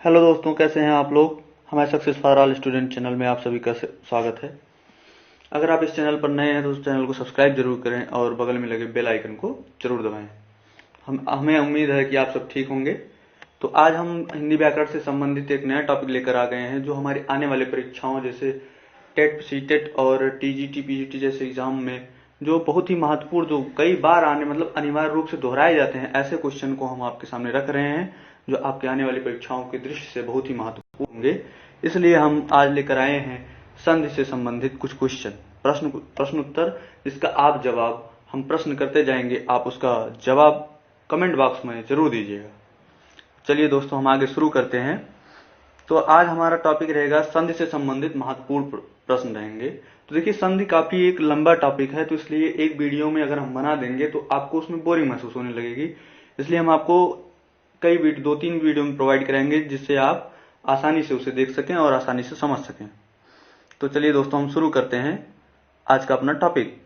Hello दोस्तों, कैसे हैं आप लोग। हमारे success for all student channel में आप सभी का स्वागत है। अगर आप इस चैनल पर नए हैं तो उस चैनल को सब्सक्राइब जरूर करें और बगल में लगे बेल आइकन को जरूर दबाएं। हमें उम्मीद है कि आप सब ठीक होंगे। तो आज हम हिंदी व्याकरण से संबंधित एक नया टॉपिक लेकर आ गए हैं जो हमारी आने वाली परीक्षाओं जैसे टेट, सीटेट और टीजीटी, पीजीटी जैसे एग्जाम में जो बहुत ही महत्वपूर्ण, जो कई बार आने मतलब अनिवार्य रूप से दोहराए जाते हैं, ऐसे क्वेश्चन को हम आपके सामने रख रहे हैं जो आपके आने वाली परीक्षाओं की दृष्टि से बहुत ही महत्वपूर्ण होंगे। इसलिए हम आज लेकर आए हैं संधि से संबंधित कुछ क्वेश्चन, प्रश्न उत्तर, जिसका आप जवाब, हम प्रश्न करते जाएंगे, आप उसका जवाब कमेंट बॉक्स में जरूर दीजिएगा। चलिए दोस्तों, हम आगे शुरू करते हैं। तो आज हमारा टॉपिक रहेगा संधि से संबंधित महत्वपूर्ण प्रश्न रहेंगे। तो देखिए, संधि काफी एक लंबा टॉपिक है, तो इसलिए एक वीडियो में अगर हम बना देंगे तो आपको उसमें बोरिंग महसूस होने लगेगी। इसलिए हम आपको कई वीडियो, 2-3 वीडियो में प्रोवाइड करेंगे जिससे आप आसानी से उसे देख सकें और आसानी से समझ सकें। तो चलिए दोस्तों, हम शुरू करते हैं आज का अपना टॉपिक।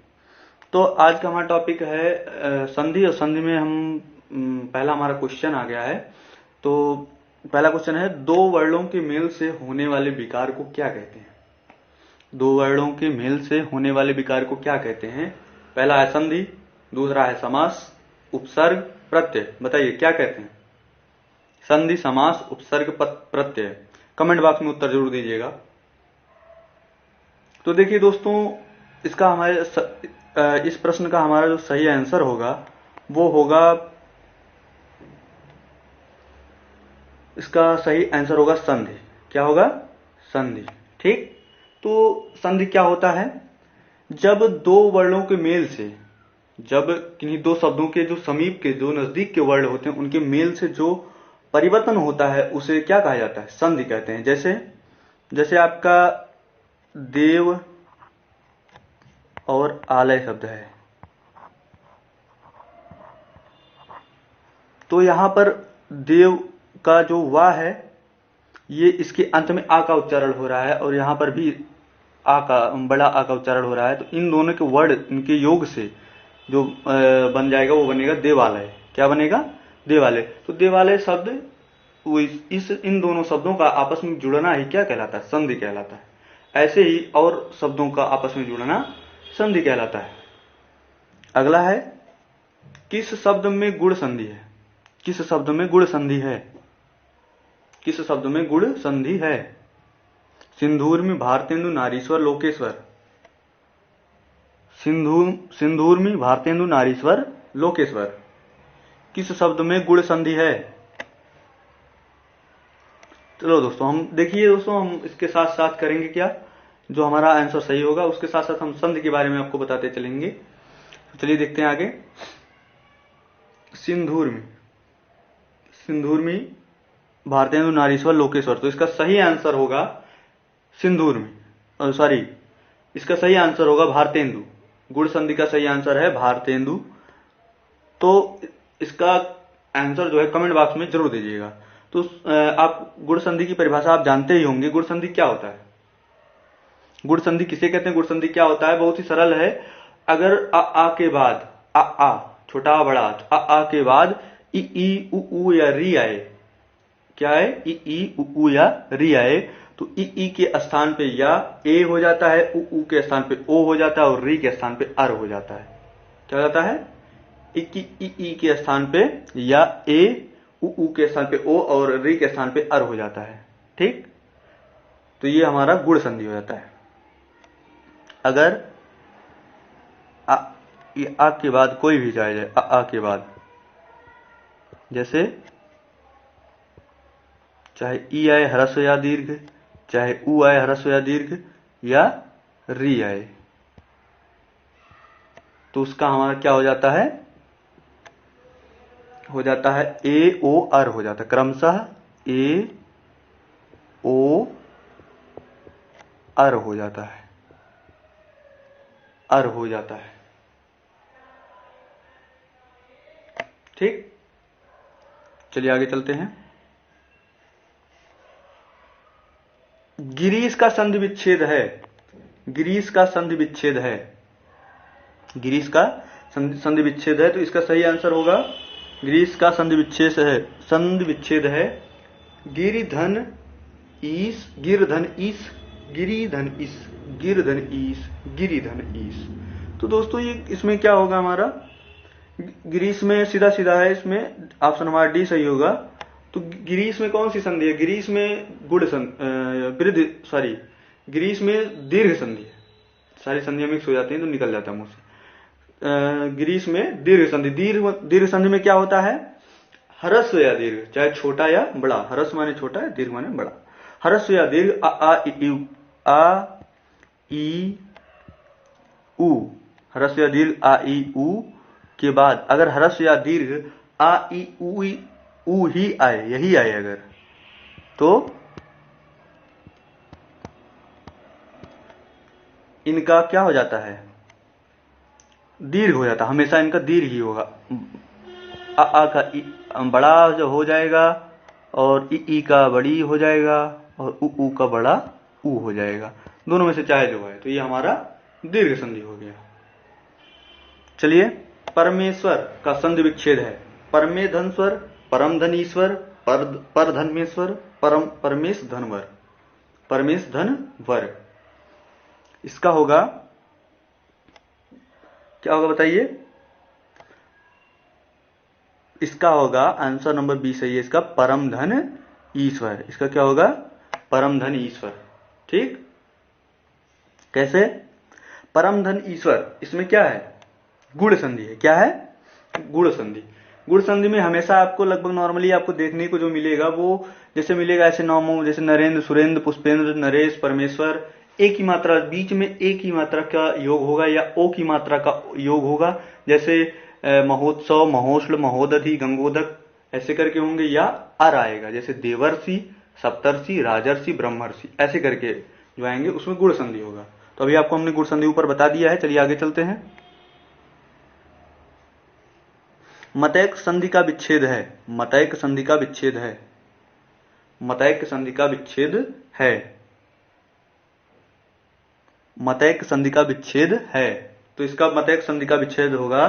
तो आज का हमारा टॉपिक है संधि, और संधि में हम पहला हमारा क्वेश्चन आ गया है। तो पहला क्वेश्चन है, दो वर्णों के मेल से होने वाले विकार को क्या कहते हैं। दो वर्णों के मेल से होने वाले विकार को क्या कहते हैं। पहला है संधि, दूसरा है समास, उपसर्ग, प्रत्यय। बताइए क्या कहते हैं। संधि, समास, उपसर्ग, प्रत्यय। कमेंट बॉक्स में उत्तर जरूर दीजिएगा। तो देखिए दोस्तों, इसका इस प्रश्न का हमारा जो सही आंसर होगा वो होगा, इसका सही आंसर होगा संधि। क्या होगा? संधि। ठीक। तो संधि क्या होता है? जब दो वर्णों के मेल से, जब किन्हीं दो शब्दों के जो समीप के, जो नजदीक के वर्ण होते हैं, उनके मेल से जो परिवर्तन होता है उसे क्या कहा जाता है? संधि कहते हैं। जैसे आपका देव और आलय शब्द है, तो यहां पर देव का जो वा है, ये इसके अंत में आ का उच्चारण हो रहा है, और यहां पर भी आ का, बड़ा आ का उच्चारण हो रहा है। तो इन दोनों के वर्ण, इनके योग से जो बन जाएगा वो बनेगा देवालय। क्या बनेगा? देवालय। तो देवालय शब्द, वो इन दोनों शब्दों का आपस में जुड़ना ही क्या कहलाता है? संधि कहलाता है। ऐसे ही और शब्दों का आपस में जुड़ना संधि कहलाता है। अगला है, किस शब्द में गुण संधि है। किस शब्द में गुण संधि है? किस शब्द में गुण संधि है? सिंदूर में भारतेंदु नारीश्वर लोकेश्वर। सिंदूर में भारतेंदु नारीश्वर लोकेश्वर, किस शब्द में गुण संधि है? चलो दोस्तों, हम देखिए दोस्तों, हम इसके साथ साथ करेंगे क्या, जो हमारा आंसर सही होगा उसके साथ साथ हम संधि के बारे में आपको बताते चलेंगे। तो चलिए देखते हैं आगे। सिंदूर में भारतेंदु नारीश्वर लोकेश्वर, तो इसका सही आंसर होगा सिंदूर में, सॉरी, इसका सही आंसर होगा भारतेंदु। गुण संधि का सही आंसर है भारतेंदु। तो इसका आंसर जो है कमेंट बॉक्स में जरूर दीजिएगा। तो आप गुण संधि की परिभाषा आप जानते ही होंगे। गुण संधि क्या होता है? गुण संधि किसे कहते हैं? गुण संधि क्या होता है? बहुत ही सरल है। अगर आ के बाद आ, छोटा बड़ा, आ के बाद ई उ या री आए, क्या है? ई उ या री आए, तो ई के स्थान पे या ए हो जाता है, उ के स्थान पे ओ हो जाता है, और री के स्थान पे अर हो जाता है। क्या हो जाता है? ई के स्थान पे या ए, उ के स्थान पे ओ, और री के स्थान पे अर हो जाता है। ठीक। तो ये हमारा गुण संधि हो जाता है। अगर आ के बाद कोई भी जाए, आ के बाद, जैसे चाहे ई आए ह्रस्व या दीर्घ, चाहे उ आए ह्रस्व या दीर्घ, या री आए, तो उसका हमारा क्या हो जाता है? हो जाता है ए ओ अर हो जाता है, क्रमशः ए ओ अर हो जाता है, अर हो जाता है। ठीक। चलिए आगे चलते हैं। गिरीश का संधि विच्छेद है। गिरीश का संधि विच्छेद है। गिरीश का संधि विच्छेद है, तो इसका सही आंसर होगा, गिरीश का संधि विच्छेद है, संधि विच्छेद है गिरिधन ईस, गिरधन ईस, गिरिधन ईस, गिरधन ईस, गिरिधन ईस। तो दोस्तों ये इसमें क्या होगा हमारा, ग्रीस में सीधा सीधा है, इसमें ऑप्शन हमारा डी सही होगा। तो ग्रीस में कौन सी संधि है, ग्रीस में ग्रीस में दीर्घ संधि है। सारी संधियां मिक्स हो जाती हैं तो निकल जाता है मुंह से। ग्रीस में दीर्घ संधि, दीर्घ संधि में क्या होता है, ह्रस्व या दीर्घ, चाहे छोटा या बड़ा, ह्रस्व माने छोटा है, दीर्घ माने बड़ा। ह्रस्व या दीर्घ आ ई उ, ह्रस्व या दीर्घ आ ई उ के बाद अगर ह्रस्व या दीर्घ आ ई उ ही आए, यही आए अगर, तो इनका क्या हो जाता है, दीर्घ हो जाता है, हमेशा इनका दीर्घ ही होगा। आ का बड़ा जो हो जाएगा और ई का बड़ी हो जाएगा और उ का बड़ा उ हो जाएगा, दोनों में से चाहे जो है, तो ये हमारा दीर्घ संधि हो गया। चलिए, परमेश्वर का संधि विच्छेद है, परमे धनस्वर, परम धनीश्वर, पर धर्मेश्वर, परमेश धनवर, परमेश धन वर। इसका होगा क्या होगा बताइए, इसका होगा आंसर नंबर बी सही है इसका, परम धन ईश्वर। इसका क्या होगा, परम धन ईश्वर। ठीक, कैसे, परम धन ईश्वर, इसमें क्या है, गुण संधि है। क्या है, गुण संधि। गुण संधि में हमेशा आपको लगभग नॉर्मली आपको देखने को जो मिलेगा वो जैसे मिलेगा ऐसे नामों, जैसे नरेंद्र, सुरेंद्र, पुष्पेंद्र, नरेश, परमेश्वर, एक ही मात्रा, बीच में एक ही मात्रा का योग होगा या ओ की मात्रा का योग होगा, जैसे महोत्सव, महोश्ल, महोदधि, गंगोदक, ऐसे करके होंगे, या अर आएगा, जैसे देवर्षि, सप्तर्षि, राजर्षि, ब्रह्मर्षि, ऐसे करके जो आएंगे उसमें गुण संधि होगा। तो अभी आपको हमने गुण संधि ऊपर बता दिया है। चलिए आगे चलते हैं। मतैक संधि का विच्छेद है, मतैक संधि का विच्छेद है, मतैक संधि का विच्छेद है, मतैक संधि का विच्छेद है। तो इसका मतैक संधि का विच्छेद होगा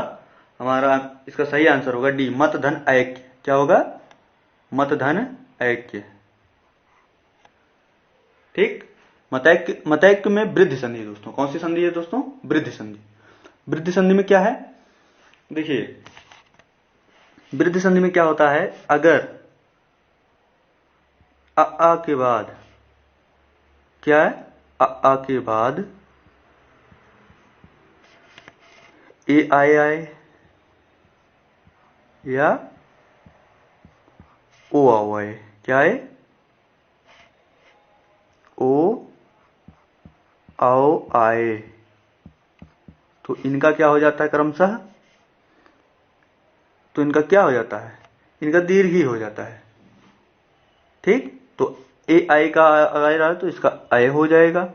हमारा, इसका सही आंसर होगा डी, मत धन ऐक्य। क्या होगा, मत धन ऐक्य। ठीक, मतैक्य में वृद्धि संधि है दोस्तों। कौन सी संधि है दोस्तों, वृद्धि संधि। वृद्धि संधि में क्या है, देखिए वृद्धि संधि में क्या होता है, अगर आ के बाद क्या है, आ के बाद ए आए या ओ आओ आए, क्या है, ओ आओ आए, तो इनका क्या हो जाता है क्रमशः, तो इनका क्या हो जाता है, इनका दीर्घ ही हो जाता है। ठीक, तो ए आई का आ रहा है तो इसका आय हो जाएगा,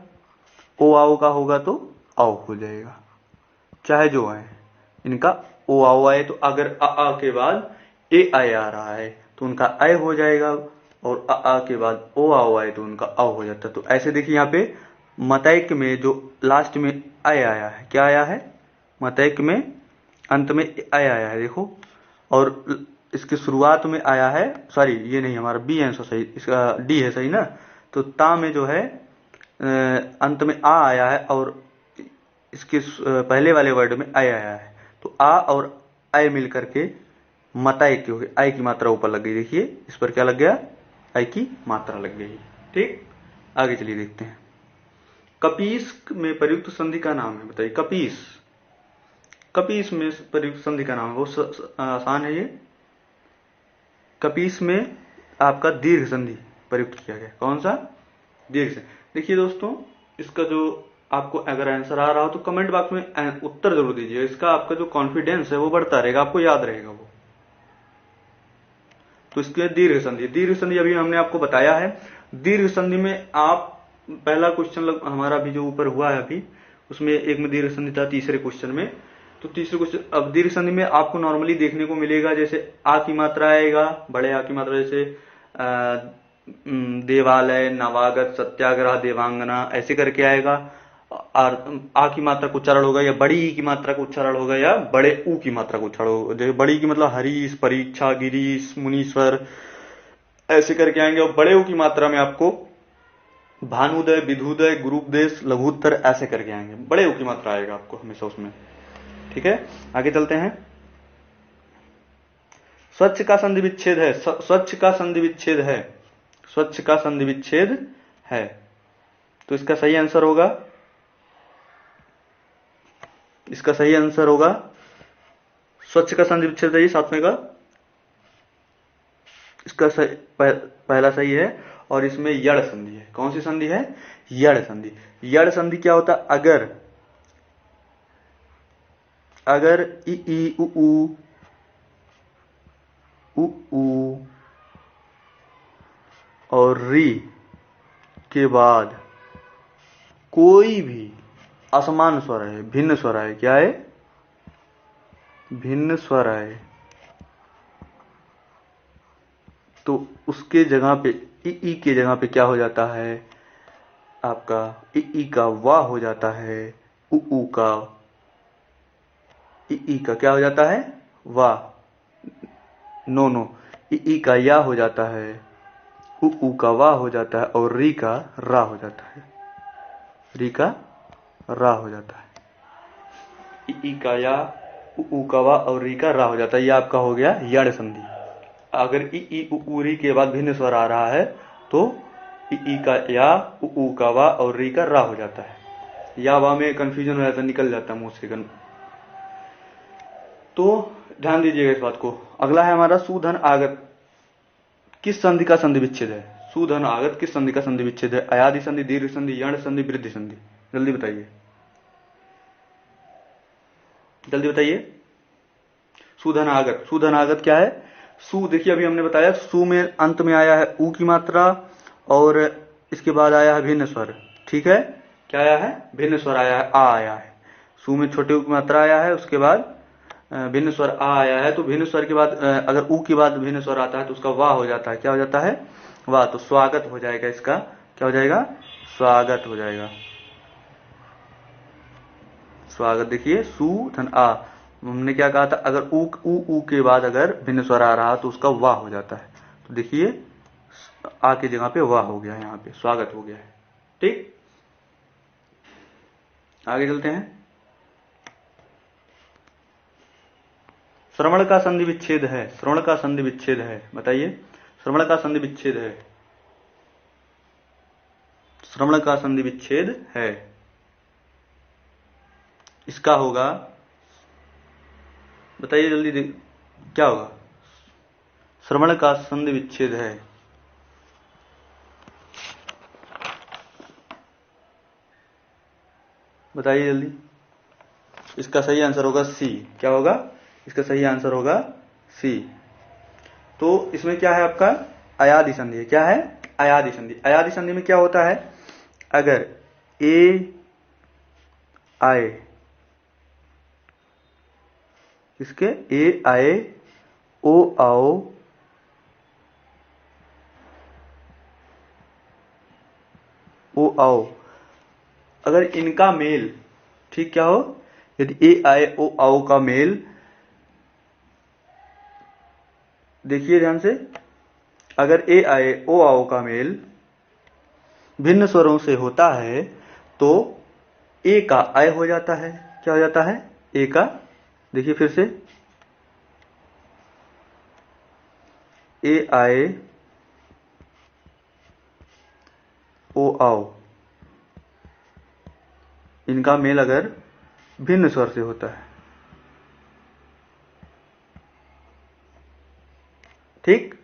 ओ आओ का होगा तो आओ हो जाएगा, चाहे जो आए, इनका ओ आओ आए। तो अगर आ के बाद ए आय आ रहा है तो उनका आय हो जाएगा, और आ के बाद ओ आओ आए तो उनका आओ हो जाता है। तो ऐसे देखिए यहाँ पे मतैक्य में जो लास्ट में आय आया है, क्या आया है, मतैक्य में अंत में आय आया है देखो, और इसकी शुरुआत में आया है, सॉरी ये नहीं, हमारा बी आंसर सही, इसका डी है सही ना। तो ता में जो है अंत में आ आया है और इसके पहले वाले वर्ड में आय आया है, तो आ और आय मिलकर के मतैक्य हो गई, आय की मात्रा ऊपर लग गई। देखिए इस पर क्या लग गया, आय की मात्रा लग गई। ठीक, आगे चलिए देखते हैं। कपीस में प्रयुक्त संधि का नाम है, बताइए कपीस, कपीस में प्रयुक्त संधि का नाम है, बहुत आसान है ये। कपीस में आपका दीर्घ संधि प्रयुक्त किया गया, कौन सा, दीर्घ संधि। देखिए दोस्तों, इसका जो आपको अगर आंसर आ रहा हो तो कमेंट बॉक्स में उत्तर जरूर दीजिए, इसका आपका जो कॉन्फिडेंस है वो बढ़ता रहेगा, आपको याद रहेगा वो। तो इसके दीर्घ संधि, दीर्घ संधि अभी हमने आपको बताया है। दीर्घ संधि में आप पहला क्वेश्चन हमारा भी जो ऊपर हुआ है अभी, उसमें एक में दीर्घ संधि था तीसरे क्वेश्चन में। तो तीसरे क्वेश्चन, अब दीर्घ संधि में आपको नॉर्मली देखने को मिलेगा, जैसे आ की मात्रा आएगा, बड़े आ की मात्रा, जैसे देवालय, नवागत, सत्याग्रह, देवांगना, ऐसे करके आएगा। और आ की मात्रा का उच्चारण होगा या बड़ी ई की मात्रा का उच्चारण होगा या बड़े ऊ की मात्रा का उच्चारण होगा। जैसे बड़ी की मतलब हरीश, परीक्षा, गिरीश, मुनीश्वर, ऐसे करके आएंगे। और बड़े ऊ की मात्रा में आपको भानुदय, विधुदय, गुरूपदेश, लघुत्तर ऐसे करके आएंगे। बड़े ऊ की मात्रा आएगा आपको हमेशा उसमें। ठीक है, आगे चलते हैं। स्वच्छ का संधि विच्छेद है, स्वच्छ का संधि विच्छेद है, स्वच्छ का संधि विच्छेद है, तो इसका सही आंसर होगा, इसका सही आंसर होगा स्वच्छ का संधि विच्छेद है, सातवें का इसका सही, पहला सही है। और इसमें यड़ संधि है। कौन सी संधि है? यड़ संधि। यड़ संधि क्या होता है? अगर इ ई उ ऊ और री के बाद कोई भी असमान स्वर है, भिन्न स्वर है, क्या है? भिन्न स्वर है, तो उसके जगह पे ई के जगह पे क्या हो जाता है? आपका ई का वा हो जाता है, ऊ का ई का क्या हो जाता है? वा। नो, ई का या हो जाता है, ऊ का वा हो जाता है, और री का रा हो जाता है, री का रा हो जाता है। ई का या, ऊ का वा और री का रा हो जाता है। यह आपका हो गया यड़ संधि। अगर ई ऊ री के बाद भिन्न स्वर आ रहा है तो ई का या, ऊ का वा और री का रा हो जाता है। या वा में कंफ्यूजन हो जाता है, निकल जाता है मुंह से। तो ध्यान दीजिएगा इस बात को। अगला है हमारा सुधन आगत किस संधि का संधि विच्छेद है? सुधन आगत किस संधि का संधि विच्छेद है? अयादि संधि, दीर्घ संधि, यण संधि, वृद्धि संधि। जल्दी बताइए, जल्दी बताइए। सुधन आगत, सुधन आगत क्या है? सु, देखिए अभी हमने बताया सु में अंत में आया है ऊ की मात्रा, और इसके बाद आया है भिन्न स्वर। ठीक है, क्या आया है? भिन्न स्वर आया है, आ आया है। सु में छोटे ऊ की मात्रा आया है, उसके बाद भिन्न स्वर आ आया है। तो भिन्न स्वर के बाद अगर ऊ के बाद भिन्न स्वर आता है तो उसका वाह हो जाता है। क्या हो जाता है? वाह। तो स्वागत हो जाएगा इसका। क्या हो जाएगा? स्वागत हो जाएगा। स्वागत। देखिए सु धन आ, हमने क्या कहा था? अगर ऊ के बाद अगर भिन्न स्वर आ रहा तो उसका वाह हो जाता है। तो देखिए आ की जगह पे वाह हो गया, यहाँ पे स्वागत हो गया है। ठीक, आगे चलते हैं। श्रवण का संधि विच्छेद है, श्रवण का संधि विच्छेद है, बताइए। श्रवण का संधि विच्छेद है, श्रवण का संधि विच्छेद है, इसका होगा, बताइए जल्दी, क्या होगा? श्रवण का संधि विच्छेद है, बताइए जल्दी। इसका सही आंसर होगा सी। क्या होगा? इसका सही आंसर होगा सी। तो इसमें क्या है आपका? अयादि संधि है। क्या है? अयादि संधि। अयादि संधि में क्या होता है? अगर ए आए, इसके ए आए, ओ आओ, ओ आओ, अगर इनका मेल, ठीक, क्या हो? यदि ए आए ओ आओ का मेल, देखिए ध्यान से, अगर ए आए ओ आओ का मेल भिन्न स्वरों से होता है तो ए का आय हो जाता है। क्या हो जाता है? ए का, देखिए फिर से, ए आए ओ आओ, इनका मेल अगर भिन्न स्वर से होता है, ठीक,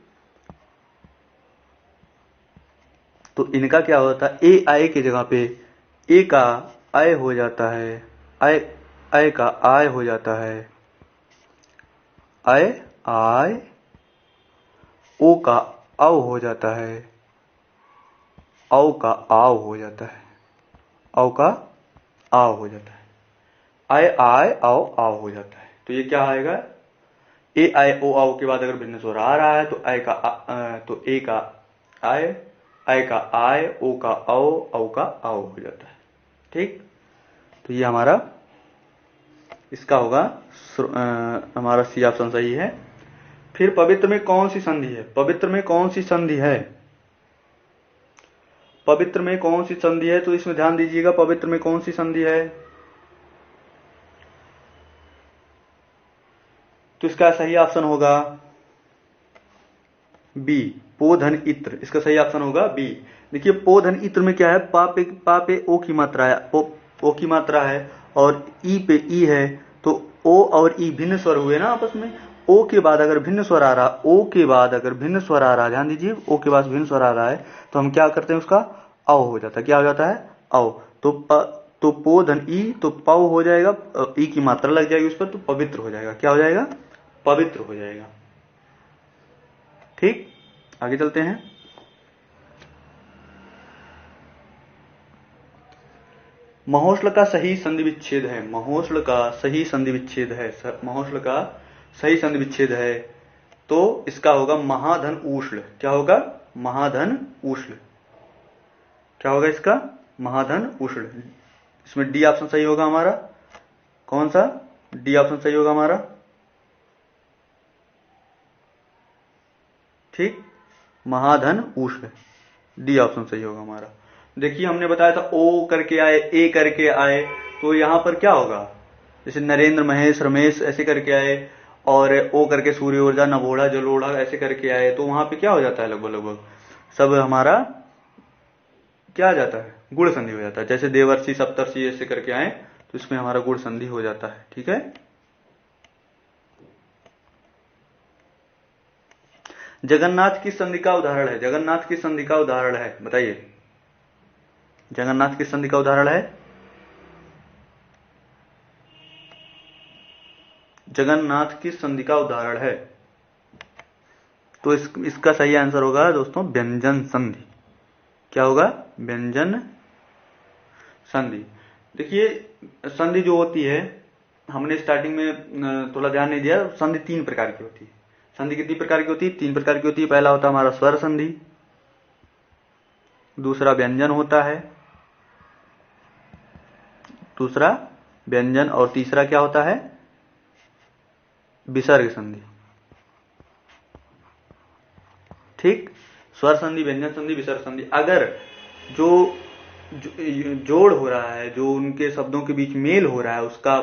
तो इनका क्या होता है? ए आय की जगह पे ए का आय हो जाता है, आय, आय का आय हो जाता है, आय आय, ओ का औ हो जाता है, औ का आव हो जाता है, औ का आव हो जाता है, आय आय औ आव हो जाता है। तो ये क्या आएगा? ए आय ओ आओ के बाद अगर भिन्न स्वर आ रहा है तो आय का तो ए का आय का आय, ओ का औ का आओ हो जाता है। ठीक, तो ये हमारा इसका होगा, हमारा सी ऑप्शन सही है। फिर पवित्र में कौन सी संधि है? पवित्र में कौन सी संधि है? पवित्र में कौन सी संधि है? तो इसमें ध्यान दीजिएगा, पवित्र में कौन सी संधि है? तो इसका सही ऑप्शन होगा बी, पो धन इत्र। इसका सही ऑप्शन होगा बी। देखिए पो धन इत्र में क्या है, पा पे ओ की मात्रा है, ओ की मात्रा है, और ई पे ई है, तो ओ और ई भिन्न स्वर हुए ना आपस में। ओ के बाद अगर भिन्न स्वर आ रहा, ओ के बाद अगर भिन्न स्वर आ रहा, ध्यान दीजिए, ओ के बाद भिन्न स्वर आ रहा है तो हम क्या करते हैं, उसका औ हो जाता है। क्या हो जाता है? औ। तो पो धन ई, तो पौ हो जाएगा, ई की मात्रा लग जाएगी उस पर, तो पवित्र हो जाएगा। क्या हो जाएगा? पवित्र हो जाएगा। ठीक, आगे चलते हैं। महोष्ल का सही संधि विच्छेद है। महोष्ल का सही संधि विच्छेद है। महोष्ल का सही संधि विच्छेद है तो इसका होगा महाधन ऊष्ल। क्या होगा? महाधन ऊष्ल। क्या होगा इसका? महाधन ऊष्ल। इसमें डी ऑप्शन सही होगा हमारा। कौन सा? डी ऑप्शन सही होगा हमारा। ठीक, महाधन ऊष्ल, डी ऑप्शन सही होगा हमारा। देखिए हमने बताया था ओ करके आए, ए करके आए, तो यहां पर क्या होगा, जैसे नरेंद्र, महेश, रमेश ऐसे करके आए, और ओ करके सूर्य ऊर्जा, नवोढ़ा, जलोढ़ा ऐसे करके आए, तो वहां पे क्या हो जाता है, लगभग लगभग सब हमारा क्या आ जाता है, गुण संधि हो जाता है। जैसे देवर्षि, सप्तर्षि ऐसे करके आए तो इसमें हमारा गुण संधि हो जाता है। ठीक है। जगन्नाथ किस संधि का उदाहरण है? जगन्नाथ किस संधि का उदाहरण है? बताइए, जगन्नाथ किस संधि का उदाहरण है? जगन्नाथ किस संधि का उदाहरण है? तो इसका सही आंसर होगा दोस्तों व्यंजन संधि। क्या होगा? व्यंजन संधि। देखिए संधि जो होती है, हमने स्टार्टिंग में थोड़ा ध्यान नहीं दिया, संधि 3 प्रकार की होती है। संधि कितनी प्रकार की होती है? 3 प्रकार की होती है। पहला होता है हमारा स्वर संधि, दूसरा व्यंजन होता है, दूसरा व्यंजन, और तीसरा क्या होता है? विसर्ग संधि। ठीक, स्वर संधि, व्यंजन संधि, विसर्ग संधि। अगर जो जोड़ हो रहा है, जो उनके शब्दों के बीच मेल हो रहा है, उसका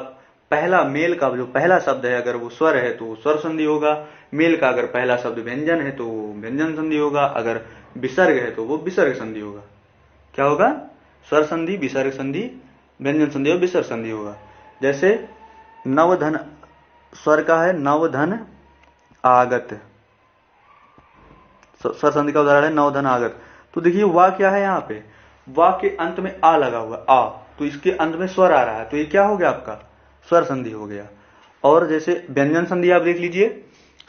पहला मेल का जो पहला शब्द है अगर वो स्वर है तो स्वर संधि होगा। मेल का अगर पहला शब्द व्यंजन है तो व्यंजन संधि होगा। अगर विसर्ग है तो वो विसर्ग संधि होगा। क्या होगा? स्वर संधि, विसर्ग संधि, व्यंजन संधि और विसर्ग संधि होगा। जैसे नवधन स्वर का है, नवधन आगत, स्वर संधि का उदाहरण है नवधन आगत। तो देखिए वाह क्या है, यहाँ पे वाह के अंत में आ लगा हुआ, आ, तो इसके अंत में स्वर आ रहा है, तो ये क्या हो गया आपका? स्वर संधि हो गया। और जैसे व्यंजन संधि आप देख लीजिए,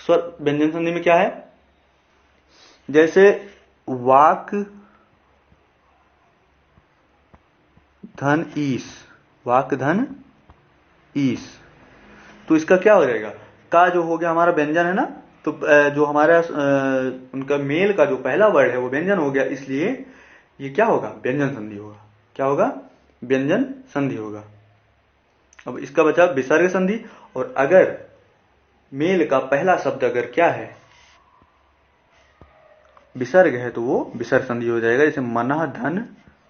स्वर व्यंजन संधि में क्या है, जैसे वाक धन ईस, वाक धन ईस, तो इसका क्या हो जाएगा? का जो हो गया हमारा व्यंजन है ना, तो जो हमारा उनका मेल का जो पहला वर्ड है वो व्यंजन हो गया, इसलिए ये क्या होगा? व्यंजन संधि होगा। क्या होगा? व्यंजन संधि होगा। अब इसका बचा विसर्ग संधि, और अगर मेल का पहला शब्द अगर क्या है, विसर्ग है, तो वो विसर्ग संधि हो जाएगा। जैसे मनः धन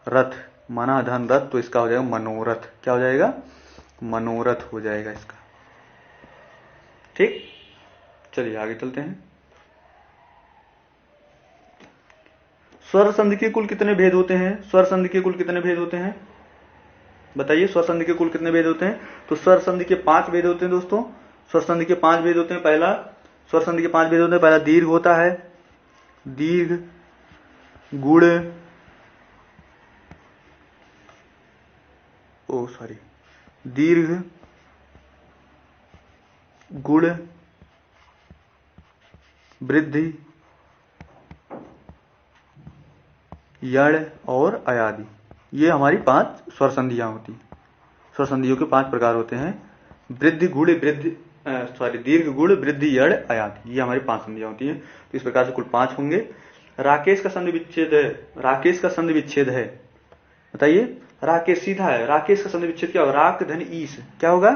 रथ, मनः धन रथ, तो इसका हो जाएगा मनोरथ। क्या हो जाएगा? मनोरथ हो जाएगा इसका। ठीक, चलिए आगे चलते हैं। स्वर संधि के कुल कितने भेद होते हैं? स्वर संधि के कुल कितने भेद होते हैं? बताइए, स्वर संधि के कुल कितने भेद होते हैं? तो स्वर संधि के 5 भेद होते हैं दोस्तों। स्वर संधि के 5 भेद होते हैं। पहला स्वर संधि के 5 भेद होते हैं। पहला दीर्घ होता है, दीर्घ, गुड़, दीर्घ, गुड़, वृद्धि, यड़ और अयादि। ये हमारी 5 स्वर संधियां होती हैं। स्वर संधियों के 5 प्रकार होते हैं। वृद्धि, गुड़, दीर्घ, गुड़, वृद्धि, यड़, अयादि, ये हमारी 5 संधियां होती हैं। तो इस प्रकार से कुल 5 होंगे। राकेश का संधि विच्छेद है। राकेश का संधि विच्छेद है, बताइए। राकेश सीधा है, राकेश का संधि विच्छेद क्या होगा? राक धन ईस। क्या होगा?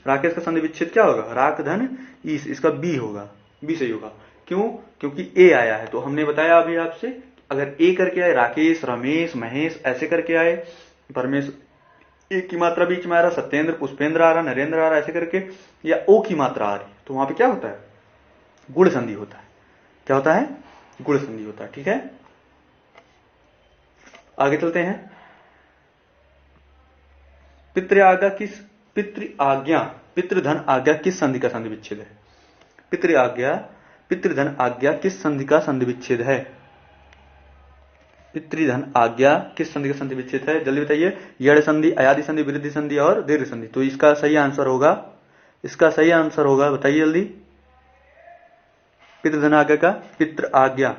राकेश का संधि विच्छेद क्या होगा? राक धन ईस, इसका बी होगा। बी सही होगा। क्यों? क्योंकि ए आया है। तो हमने बताया अभी आपसे, अगर ए करके आए, राकेश, रमेश, महेश ऐसे करके आए, परमेश एक की मात्रा बीच में आ रहा, सत्येंद्र, पुष्पेंद्र आ रहा, नरेंद्र आ रहा, ऐसे करके, या ओ की मात्रा आ रही, तो वहां पे क्या होता है? गुण संधि होता है। क्या होता है? गुण संधि होता है। ठीक है, आगे चलते हैं। पितृधन आज्ञा किस संधि का संधि विच्छेद है? पितृधन आज्ञा किस संधि का संधि विच्छेद है? पितृधन आज्ञा किस संधि का संधि विच्छेद है? जल्दी बताइए। यड़ संधि, अयादि संधि, वृद्धि संधि और दीर्घ संधि। तो इसका सही आंसर होगा, बताइए जल्दी। पितृधन आज्ञा का पितृ आज्ञा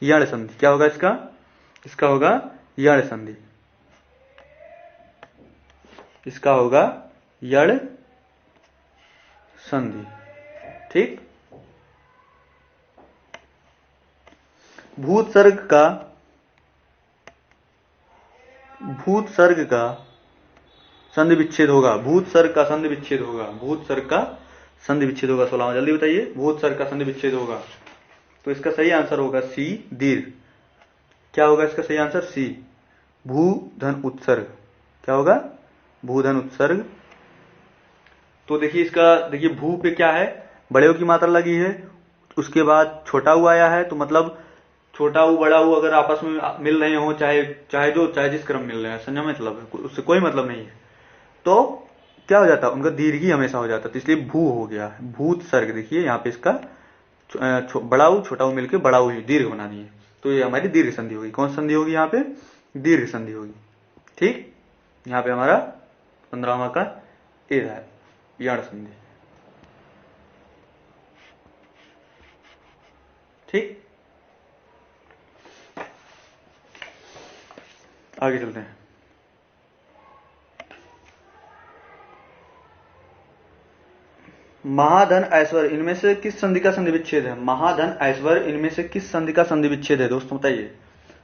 यड़ संधि। क्या होगा इसका? इसका होगा यड़ संधि। इसका होगा यड़ संधि। ठीक। भूत सर्ग का संधि विच्छेद होगा। भूत सर्ग का संधि विच्छेद होगा। 16वां। जल्दी बताइए। भूत सर्ग का संधि विच्छेद होगा, तो इसका सही आंसर होगा सी, दीर्घ। क्या होगा इसका सही आंसर? सी, भू धन उत्सर्ग। क्या होगा? भू धन उत्सर्ग। तो देखिए इसका, देखिए भू पे क्या है? बड़े की मात्रा लगी है, उसके बाद छोटा ऊ आया है, तो मतलब छोटा ऊ बड़ा ऊ अगर आपस में मिल रहे हो, चाहे जिस क्रम मिल रहे हैं, समझो मतलब है, उससे कोई मतलब नहीं है, तो क्या हो जाता है? उनका दीर्घ ही हमेशा हो जाता है। तो इसलिए भू हो गया। भूत सर्ग, देखिए यहाँ पे इसका बड़ा ऊ छोटा ऊ मिलकर बड़ा ऊ ही दीर्घ बना दिए, तो ये हमारी दीर्घ संधि होगी। कौन संधि होगी यहाँ पे? दीर्घ संधि होगी। ठीक, यहाँ पे हमारा 15वां का ए है, यण संधि। ठीक, आगे चलते हैं। महाधन ऐश्वर्य इनमें से किस संधि का संधि विच्छेद है? महाधन ऐश्वर्य इनमें से किस संधि का संधि विच्छेद है? दोस्तों बताइए।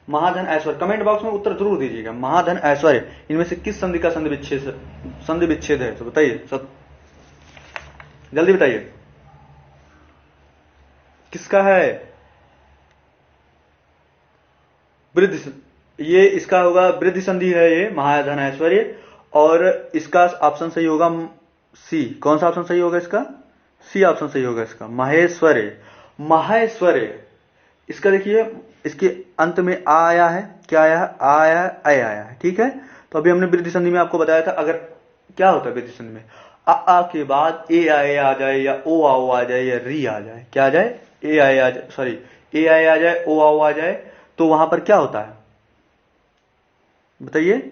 महाधन ऐश्वर्य, कमेंट बॉक्स में उत्तर जरूर दीजिएगा। महाधन ऐश्वर्य इनमें से किस संधि का संधि विच्छेद है? तो बताइए सब, जल्दी बताइए, किसका है? वृद्धि, ये इसका होगा वृद्धि संधि है ये, महाधन ऐश्वर्य। और इसका ऑप्शन सही होगा सी। कौन सा ऑप्शन सही होगा इसका? सी ऑप्शन सही होगा इसका, महेश्वर्य। महेश्वर्य, इसका देखिए, इसके अंत में आ आया है। क्या आया है? आ आया है, अय आया है। ठीक है, तो अभी हमने वृद्धि संधि में आपको बताया था, अगर क्या होता है वृद्धि संधि में, आ के बाद ए आए आ जाए, या ओ आओ आ जाए, या री आ जाए। क्या आ जाए? ए आए आ जाए, सॉरी, ए आए आ जाए, ओ आओ आ जाए, तो वहां पर क्या होता है? बताइए।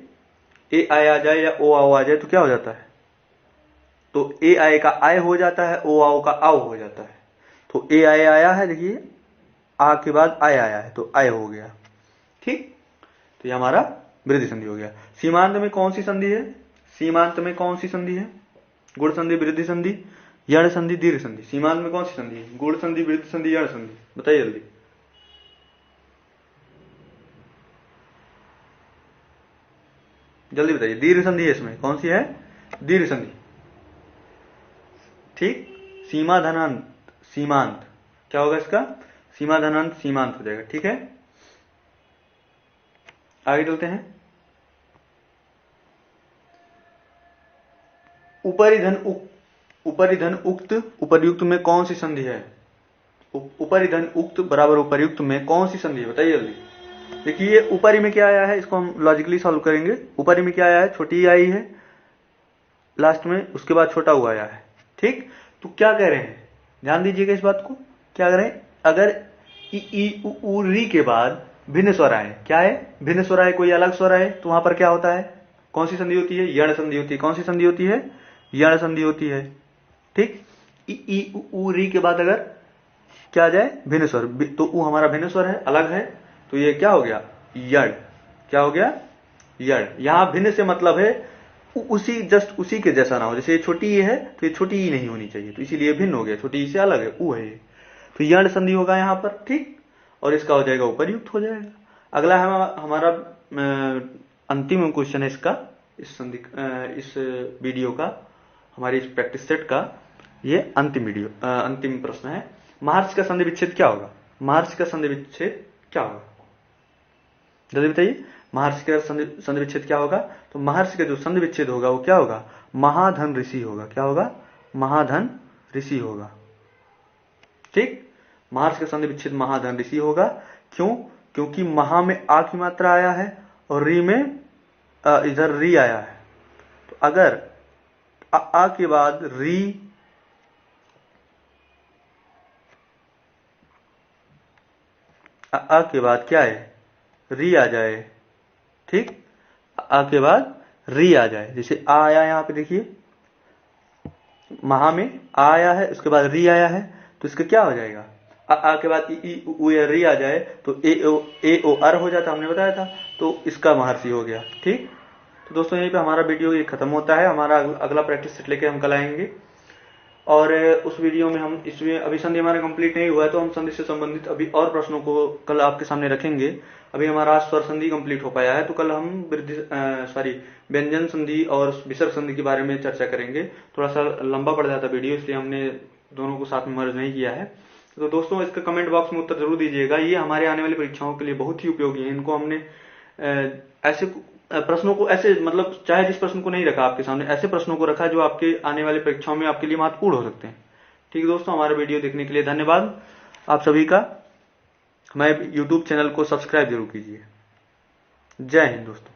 ए आए आ जाए या ओ आओ आ जाए तो क्या हो जाता है? तो ए आए का आय हो जाता है, ओ आओ का आओ हो जाता है। तो ए आए आया है, देखिए आ के बाद आय आया है, तो आय हो गया। ठीक, तो ये हमारा वृद्धि संधि हो गया। सीमांत में कौन सी संधि है? सीमांत में कौन सी संधि है? गुण संधि, वृद्धि संधि, यण संधि, दीर्घ संधि। सीमांत में कौन सी संधि है? गुण संधि, वृद्धि संधि, यण संधि। बताइए जल्दी। जल्दी बताइए। दीर्घ संधि है इसमें। कौन सी है? दीर्घ संधि। ठीक, सीमा धनांत सीमांत, क्या होगा इसका? सीमा धनांत सीमांत हो जाएगा। ठीक है, आगे चलते हैं। उपरिधन उक्त उपर्युक्त में कौन सी संधि है? उपरिधन उक्त बराबर उपर्युक्त में कौन सी संधि है? बताइए जल्दी। देखिए ऊपरी में क्या आया है, इसको हम लॉजिकली सॉल्व करेंगे। ऊपरी में क्या आया है? छोटी आई है लास्ट में, उसके बाद छोटा हुआ आया है। ठीक, तो क्या कह रहे हैं, ध्यान दीजिएगा इस बात को। क्या करें? अगर ई उ री के बाद भिन्न स्वर आए, क्या है? भिन्न स्वर आए, कोई अलग स्वर आए, तो वहां पर क्या होता है? कौन सी संधि होती है? यण संधि होती है। कौन सी संधि होती है? यण संधि होती है। ठीक, ई उ री के बाद अगर क्या आ जाए? भिन्न स्वर, तो उ हमारा भिन्न स्वर है, अलग है, तो ये क्या हो गया? यण। क्या हो गया? यण। यहां भिन्न से मतलब है उसी, जस्ट उसी के जैसा ना हो। जैसे ये छोटी ई है, तो ये छोटी ई नहीं होनी चाहिए, तो इसीलिए भिन्न हो गया, छोटी ई से अलग है, उ है ये, तो यण संधि होगा यहां पर। ठीक, और इसका हो जाएगा उपर्युक्त हो जाएगा। अगला है हमारा अंतिम क्वेश्चन है इसका, इस वीडियो का, हमारी इस प्रैक्टिस सेट का। ये अंतिम प्रश्न है। महर्षि का संधि विच्छेद क्या होगा? महर्षि का संधि विच्छेद क्या होगा? जल्दी बताइए, महर्षि का संधि विच्छेद क्या होगा? तो महर्षि का जो संधि विच्छेद होगा वो क्या होगा? महाधन ऋषि होगा। क्या होगा? महाधन ऋषि होगा। ठीक, महर्षि का संधि विच्छेद महाधन ऋषि होगा। क्यों? क्योंकि महा में आ की मात्रा आया है और री में इधर री आया है। तो अगर आ के बाद री आ के बाद क्या है? री आ जाए। ठीक, आ के बाद री आ जाए। जैसे आ आया यहां पे देखिए, महा में आ आया है, उसके बाद री आया है, तो इसका क्या हो जाएगा? आ के बाद ई उ या री आ जाए तो ए ओ अर हो जाता, हमने बताया था। तो इसका महर्षि हो गया। ठीक, तो दोस्तों यहीं पे हमारा वीडियो ये खत्म होता है। हमारा अगला प्रैक्टिस सेट लेके हम कल आएंगे और उस वीडियो में हम इसमें अभी संधि हमारा कंप्लीट नहीं हुआ है, तो हम संधि से संबंधित अभी और प्रश्नों को कल आपके सामने रखेंगे। अभी हमारा आज स्वर संधि कंप्लीट हो पाया है, तो कल हम व्यंजन संधि और विसर्ग संधि के बारे में चर्चा करेंगे। थोड़ा सा लंबा पड़ जाता वीडियो, इसलिए हमने दोनों को साथ में मर्ज नहीं किया है। तो दोस्तों इसका कमेंट बॉक्स में उत्तर जरूर दीजिएगा। ये हमारे आने वाली परीक्षाओं के लिए बहुत ही उपयोगी है। इनको हमने ऐसे प्रश्नों को ऐसे मतलब चाहे जिस प्रश्न को नहीं रखा आपके सामने, ऐसे प्रश्नों को रखा जो आपके आने वाली परीक्षाओं में आपके लिए महत्वपूर्ण हो सकते हैं। ठीक है दोस्तों, हमारा वीडियो देखने के लिए धन्यवाद आप सभी का। हमारे YouTube चैनल को सब्सक्राइब जरूर कीजिए। जय हिंद दोस्तों।